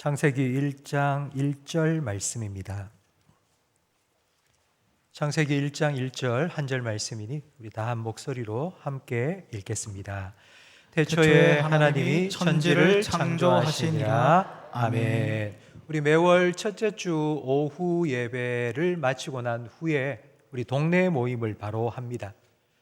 창세기 1장 1절 말씀입니다. 창세기 1장 1절 한 절 말씀이니 우리 다 한 목소리로 함께 읽겠습니다. 태초에 하나님이 천지를 창조하시니라. 아멘. 우리 매월 첫째 주 오후 예배를 마치고 난 후에 우리 동네 모임을 바로 합니다.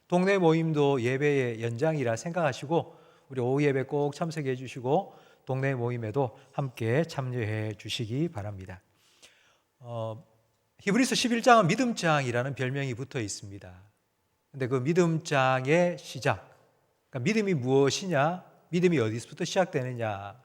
동네 모임도 예배의 연장이라 생각하시고 우리 오후 예배 꼭 참석해 주시고 동네 모임에도 함께 참여해 주시기 바랍니다. 히브리서 11장은 믿음장이라는 별명이 붙어 있습니다. 근데 그 믿음장의 시작, 그러니까 믿음이 무엇이냐, 믿음이 어디서부터 시작되느냐,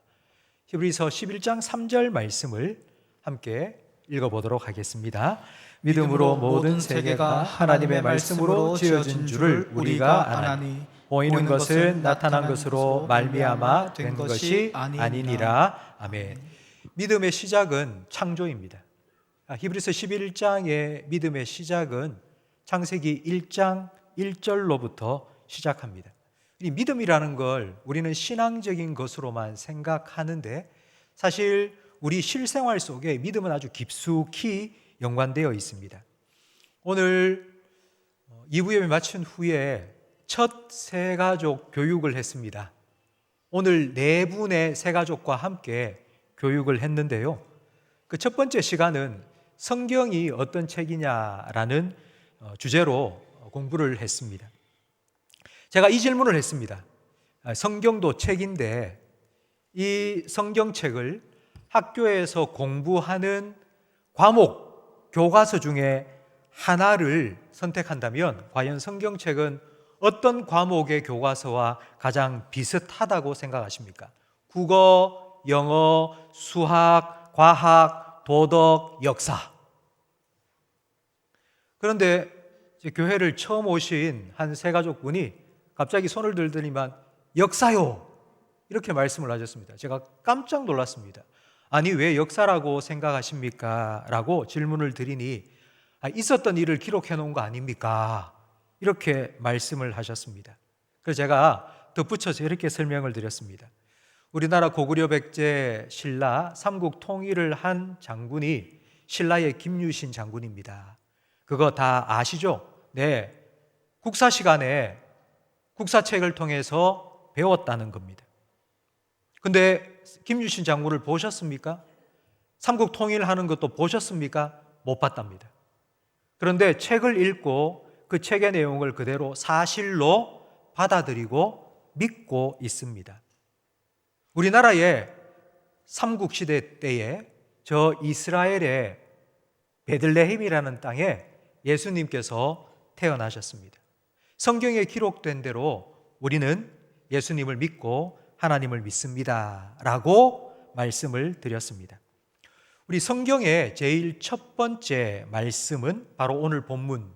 히브리서 11장 3절 말씀을 함께 읽어보도록 하겠습니다. 믿음으로 모든 세계가 하나님의 말씀으로 지어진 줄을 우리가 아나니 보이는 것은 나타난 것으로 말미암아 된 것이 아니니라. 아멘. 믿음의 시작은 창조입니다. 히브리서 11장의 믿음의 시작은 창세기 1장 1절로부터 시작합니다. 이 믿음이라는 걸 우리는 신앙적인 것으로만 생각하는데 사실 우리 실생활 속에 믿음은 아주 깊숙이 연관되어 있습니다. 오늘 2부 예배 마친 후에 첫 새가족 교육을 했습니다. 오늘 4분의 새가족과 함께 교육을 했는데요. 그 첫 번째 시간은 성경이 어떤 책이냐라는 주제로 공부를 했습니다. 제가 이 질문을 했습니다. 성경도 책인데 이 성경책을 학교에서 공부하는 과목, 교과서 중에 하나를 선택한다면 과연 성경책은 어떤 과목의 교과서와 가장 비슷하다고 생각하십니까? 국어, 영어, 수학, 과학, 도덕, 역사. 그런데 교회를 처음 오신 한 새가족분이 갑자기 손을 들더니만 역사요! 이렇게 말씀을 하셨습니다. 제가 깜짝 놀랐습니다. 아니 왜 역사라고 생각하십니까? 라고 질문을 드리니 있었던 일을 기록해 놓은 거 아닙니까? 이렇게 말씀을 하셨습니다. 그래서 제가 덧붙여서 이렇게 설명을 드렸습니다. 우리나라 고구려 백제 신라 삼국 통일을 한 장군이 신라의 김유신 장군입니다. 그거 다 아시죠? 네, 국사 시간에 국사책을 통해서 배웠다는 겁니다. 근데 김유신 장군을 보셨습니까? 삼국 통일하는 것도 보셨습니까? 못 봤답니다. 그런데 책을 읽고 그 책의 내용을 그대로 사실로 받아들이고 믿고 있습니다. 우리나라의 삼국시대 때에 저 이스라엘의 베들레헴이라는 땅에 예수님께서 태어나셨습니다. 성경에 기록된 대로 우리는 예수님을 믿고 하나님을 믿습니다 라고 말씀을 드렸습니다. 우리 성경의 제일 첫 번째 말씀은 바로 오늘 본문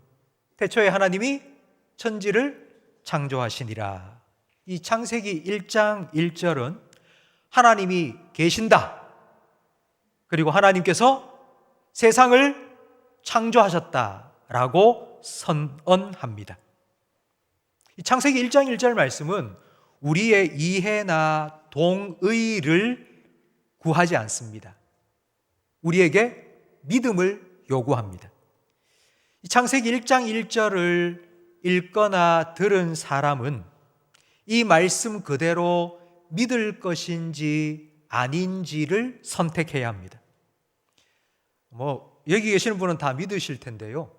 태초에 하나님이 천지를 창조하시니라. 이 창세기 1장 1절은 하나님이 계신다, 그리고 하나님께서 세상을 창조하셨다라고 선언합니다. 이 창세기 1장 1절 말씀은 우리의 이해나 동의를 구하지 않습니다. 우리에게 믿음을 요구합니다. 이 창세기 1장 1절을 읽거나 들은 사람은 이 말씀 그대로 믿을 것인지 아닌지를 선택해야 합니다. 여기 계시는 분은 다 믿으실 텐데요.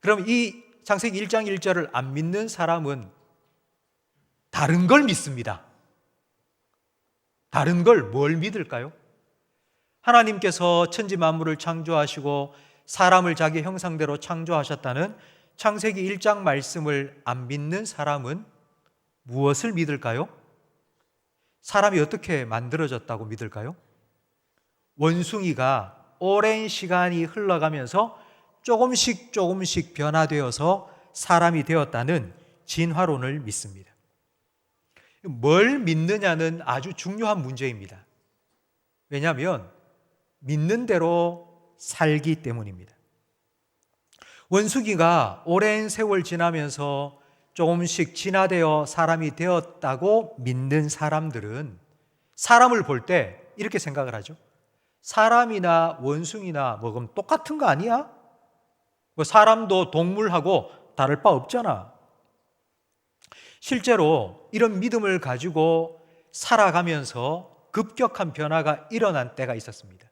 그럼 이 창세기 1장 1절을 안 믿는 사람은 다른 걸 믿습니다. 다른 걸 뭘 믿을까요? 하나님께서 천지 만물을 창조하시고 사람을 자기 형상대로 창조하셨다는 창세기 1장 말씀을 안 믿는 사람은 무엇을 믿을까요? 사람이 어떻게 만들어졌다고 믿을까요? 원숭이가 오랜 시간이 흘러가면서 조금씩 변화되어서 사람이 되었다는 진화론을 믿습니다. 뭘 믿느냐는 아주 중요한 문제입니다. 왜냐하면 믿는 대로 살기 때문입니다. 원숭이가 오랜 세월 지나면서 조금씩 진화되어 사람이 되었다고 믿는 사람들은 사람을 볼 때 이렇게 생각을 하죠. 사람이나 원숭이나 뭐 그럼 똑같은 거 아니야? 뭐 사람도 동물하고 다를 바 없잖아. 실제로 이런 믿음을 가지고 살아가면서 급격한 변화가 일어난 때가 있었습니다.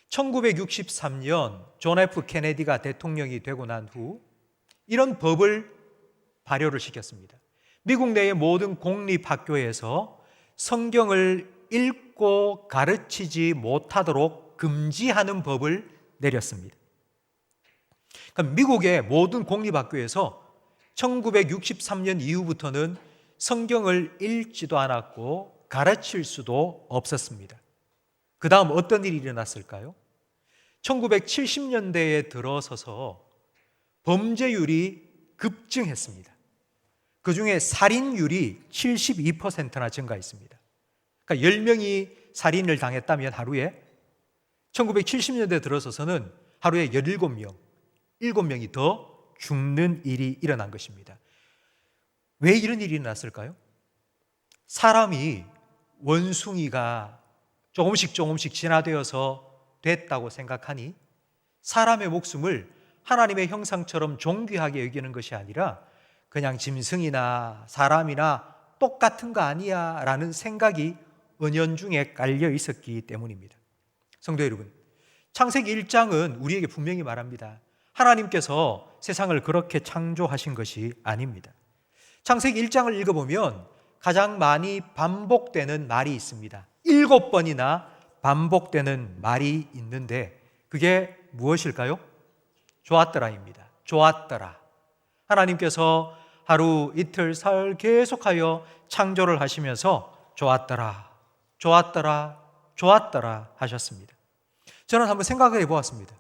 1963년 존 F 케네디가 대통령이 되고 난 후 이런 법을 발효를 시켰습니다. 미국 내의 모든 공립학교에서 성경을 읽고 가르치지 못하도록 금지하는 법을 내렸습니다. 그러니까 미국의 모든 공립학교에서 1963년 이후부터는 성경을 읽지도 않았고 가르칠 수도 없었습니다. 그 다음 어떤 일이 일어났을까요? 1970년대에 들어서서 범죄율이 급증했습니다. 그 중에 살인율이 72%나 증가했습니다. 그러니까 10명이 살인을 당했다면 하루에 1970년대 들어서서는 하루에 17명, 7명이 더 죽는 일이 일어난 것입니다. 왜 이런 일이 일어났을까요? 사람이 원숭이가 조금씩 진화되어서 됐다고 생각하니 사람의 목숨을 하나님의 형상처럼 존귀하게 여기는 것이 아니라 그냥 짐승이나 사람이나 똑같은 거 아니야 라는 생각이 은연중에 깔려 있었기 때문입니다. 성도 여러분, 창세기 1장은 우리에게 분명히 말합니다. 하나님께서 세상을 그렇게 창조하신 것이 아닙니다. 창세기 1장을 읽어보면 가장 많이 반복되는 말이 있습니다. 7번이나 반복되는 말이 있는데 그게 무엇일까요? 좋았더라입니다. 좋았더라. 하나님께서 하루 이틀 사흘 계속하여 창조를 하시면서 좋았더라, 좋았더라, 좋았더라 하셨습니다. 저는 한번 생각을 해보았습니다.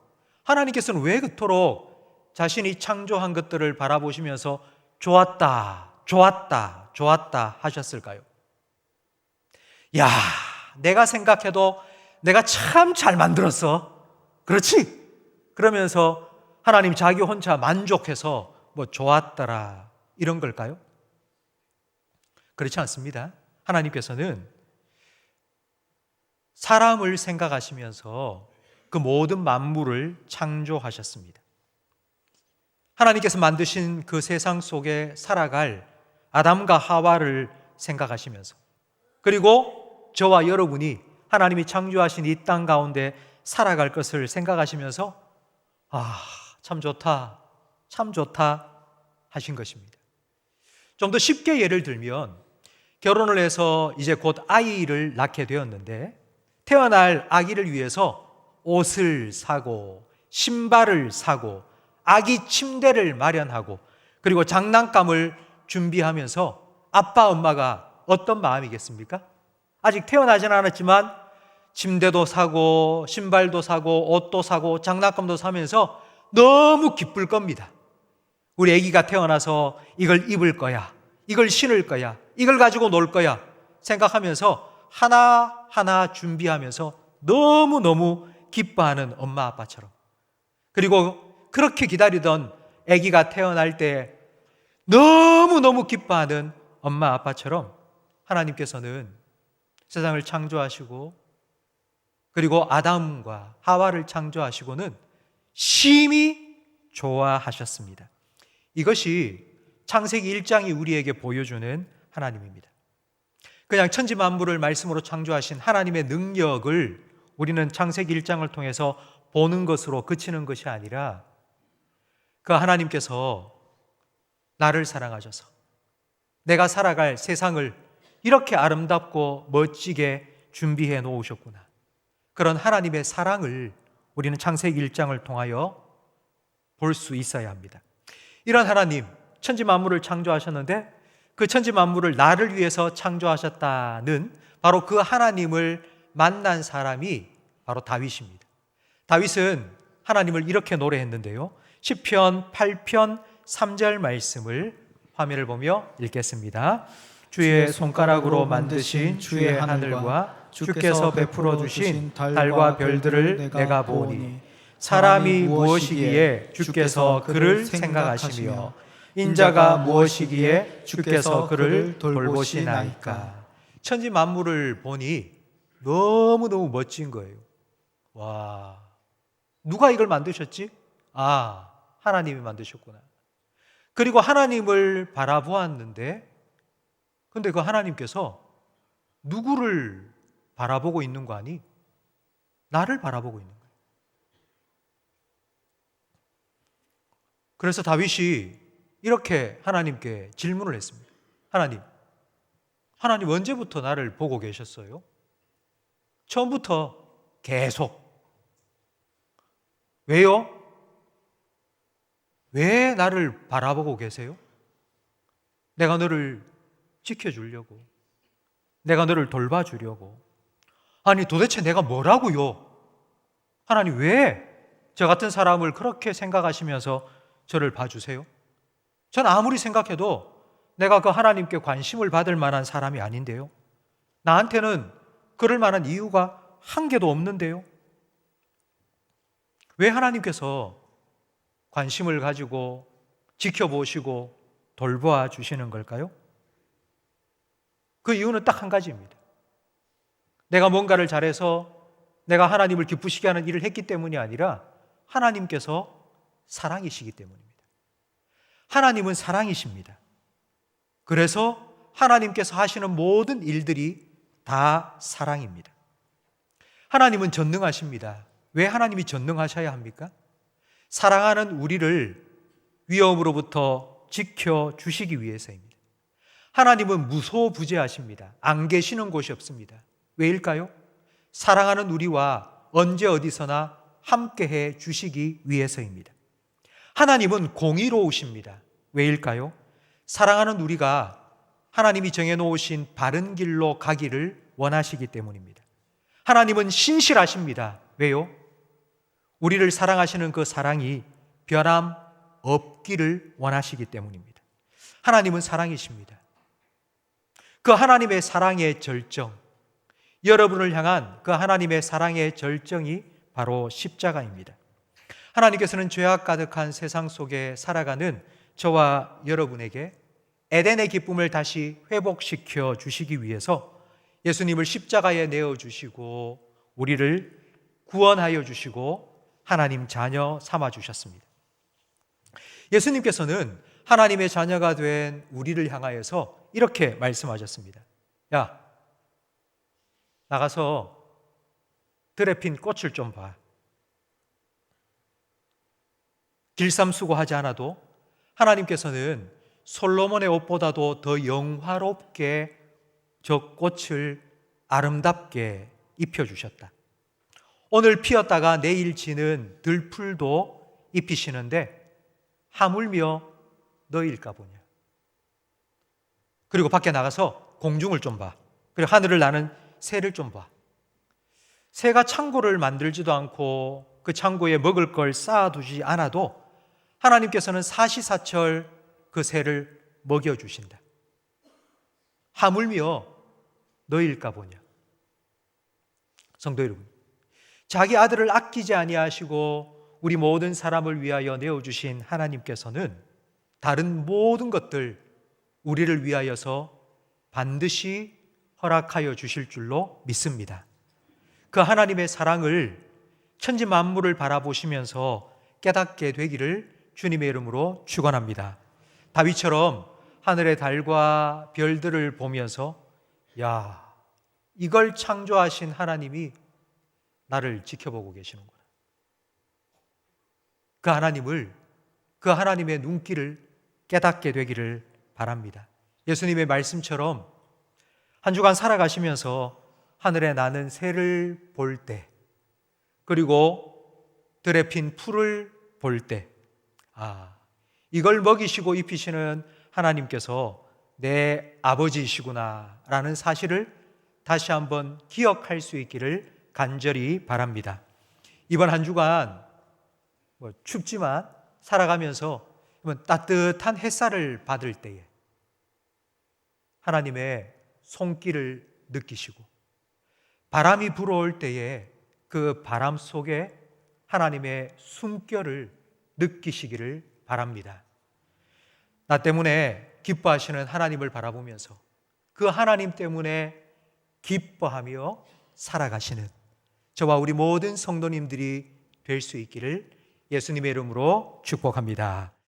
하나님께서는 왜 그토록 자신이 창조한 것들을 바라보시면서 좋았다, 좋았다, 좋았다 하셨을까요? 야, 내가 생각해도 내가 참 잘 만들었어. 그렇지? 그러면서 하나님 자기 혼자 만족해서 뭐 좋았더라 이런 걸까요? 그렇지 않습니다. 하나님께서는 사람을 생각하시면서 그 모든 만물을 창조하셨습니다. 하나님께서 만드신 그 세상 속에 살아갈 아담과 하와를 생각하시면서 그리고 저와 여러분이 하나님이 창조하신 이 땅 가운데 살아갈 것을 생각하시면서 참 좋다, 참 좋다 하신 것입니다. 좀 더 쉽게 예를 들면 결혼을 해서 이제 곧 아이를 낳게 되었는데 태어날 아기를 위해서 옷을 사고 신발을 사고 아기 침대를 마련하고 그리고 장난감을 준비하면서 아빠 엄마가 어떤 마음이겠습니까? 아직 태어나진 않았지만 침대도 사고 신발도 사고 옷도 사고 장난감도 사면서 너무 기쁠 겁니다. 우리 아기가 태어나서 이걸 입을 거야, 이걸 신을 거야, 이걸 가지고 놀 거야 생각하면서 하나하나 준비하면서 너무너무 기뻐하는 엄마 아빠처럼, 그리고 그렇게 기다리던 아기가 태어날 때 너무너무 기뻐하는 엄마 아빠처럼 하나님께서는 세상을 창조하시고 그리고 아담과 하와를 창조하시고는 심히 좋아하셨습니다. 이것이 창세기 1장이 우리에게 보여주는 하나님입니다. 그냥 천지 만물을 말씀으로 창조하신 하나님의 능력을 우리는 창세기 1장을 통해서 보는 것으로 그치는 것이 아니라 그 하나님께서 나를 사랑하셔서 내가 살아갈 세상을 이렇게 아름답고 멋지게 준비해 놓으셨구나. 그런 하나님의 사랑을 우리는 창세기 1장을 통하여 볼 수 있어야 합니다. 이런 하나님, 천지 만물을 창조하셨는데 그 천지 만물을 나를 위해서 창조하셨다는 바로 그 하나님을 만난 사람이 바로 다윗입니다. 다윗은 하나님을 이렇게 노래했는데요. 시편 8편 3절 말씀을 화면을 보며 읽겠습니다. 주의 손가락으로 만드신 주의 하늘과 주께서 베풀어 주신 달과 별들을 내가 보니 사람이 무엇이기에 주께서 그를 생각하시며 인자가 무엇이기에 주께서 그를 돌보시나이까. 천지 만물을 보니 너무너무 멋진 거예요. 와, 누가 이걸 만드셨지? 아, 하나님이 만드셨구나. 그리고 하나님을 바라보았는데, 근데 그 하나님께서 누구를 바라보고 있는 거 아니? 나를 바라보고 있는 거예요. 그래서 다윗이 이렇게 하나님께 질문을 했습니다. 하나님 언제부터 나를 보고 계셨어요? 처음부터 계속. 왜요? 왜 나를 바라보고 계세요? 내가 너를 지켜주려고, 내가 너를 돌봐주려고. 아니 도대체 내가 뭐라고요? 하나님 왜 저 같은 사람을 그렇게 생각하시면서 저를 봐주세요? 전 아무리 생각해도 내가 그 하나님께 관심을 받을 만한 사람이 아닌데요. 나한테는 그럴 만한 이유가 한 개도 없는데요. 왜 하나님께서 관심을 가지고 지켜보시고 돌보아 주시는 걸까요? 그 이유는 딱 한 가지입니다. 내가 뭔가를 잘해서 내가 하나님을 기쁘시게 하는 일을 했기 때문이 아니라 하나님께서 사랑이시기 때문입니다. 하나님은 사랑이십니다. 그래서 하나님께서 하시는 모든 일들이 다 사랑입니다. 하나님은 전능하십니다. 왜 하나님이 전능하셔야 합니까? 사랑하는 우리를 위험으로부터 지켜주시기 위해서입니다. 하나님은 무소부재하십니다. 안 계시는 곳이 없습니다. 왜일까요? 사랑하는 우리와 언제 어디서나 함께해 주시기 위해서입니다. 하나님은 공의로우십니다. 왜일까요? 사랑하는 우리가 하나님이 정해놓으신 바른 길로 가기를 원하시기 때문입니다. 하나님은 신실하십니다. 왜요? 우리를 사랑하시는 그 사랑이 변함 없기를 원하시기 때문입니다. 하나님은 사랑이십니다. 그 하나님의 사랑의 절정, 여러분을 향한 그 하나님의 사랑의 절정이 바로 십자가입니다. 하나님께서는 죄악 가득한 세상 속에 살아가는 저와 여러분에게 에덴의 기쁨을 다시 회복시켜 주시기 위해서 예수님을 십자가에 내어주시고 우리를 구원하여 주시고 하나님 자녀 삼아 주셨습니다. 예수님께서는 하나님의 자녀가 된 우리를 향하여서 이렇게 말씀하셨습니다. 야, 나가서 들에 핀 꽃을 좀 봐. 길쌈수고하지 않아도 하나님께서는 솔로몬의 옷보다도 더 영화롭게 저 꽃을 아름답게 입혀주셨다. 오늘 피었다가 내일 지는 들풀도 입히시는데 하물며 너일까 보냐. 그리고 밖에 나가서 공중을 좀 봐. 그리고 하늘을 나는 새를 좀 봐. 새가 창고를 만들지도 않고 그 창고에 먹을 걸 쌓아두지 않아도 하나님께서는 사시사철 그 새를 먹여주신다. 하물며 너일까 보냐. 성도 여러분, 자기 아들을 아끼지 아니하시고 우리 모든 사람을 위하여 내어주신 하나님께서는 다른 모든 것들 우리를 위하여서 반드시 허락하여 주실 줄로 믿습니다. 그 하나님의 사랑을 천지 만물을 바라보시면서 깨닫게 되기를 주님의 이름으로 축원합니다. 다윗처럼 하늘의 달과 별들을 보면서 야, 이걸 창조하신 하나님이 나를 지켜보고 계시는구나. 그 하나님을, 그 하나님의 눈길을 깨닫게 되기를 바랍니다. 예수님의 말씀처럼 한 주간 살아가시면서 하늘에 나는 새를 볼 때, 그리고 들에 핀 풀을 볼 때, 이걸 먹이시고 입히시는 하나님께서 내 아버지이시구나 라는 사실을 다시 한번 기억할 수 있기를 간절히 바랍니다. 이번 한 주간 춥지만 살아가면서 따뜻한 햇살을 받을 때에 하나님의 손길을 느끼시고 바람이 불어올 때에 그 바람 속에 하나님의 숨결을 느끼시기를 바랍니다. 나 때문에 기뻐하시는 하나님을 바라보면서 그 하나님 때문에 기뻐하며 살아가시는 저와 우리 모든 성도님들이 될 수 있기를 예수님의 이름으로 축복합니다.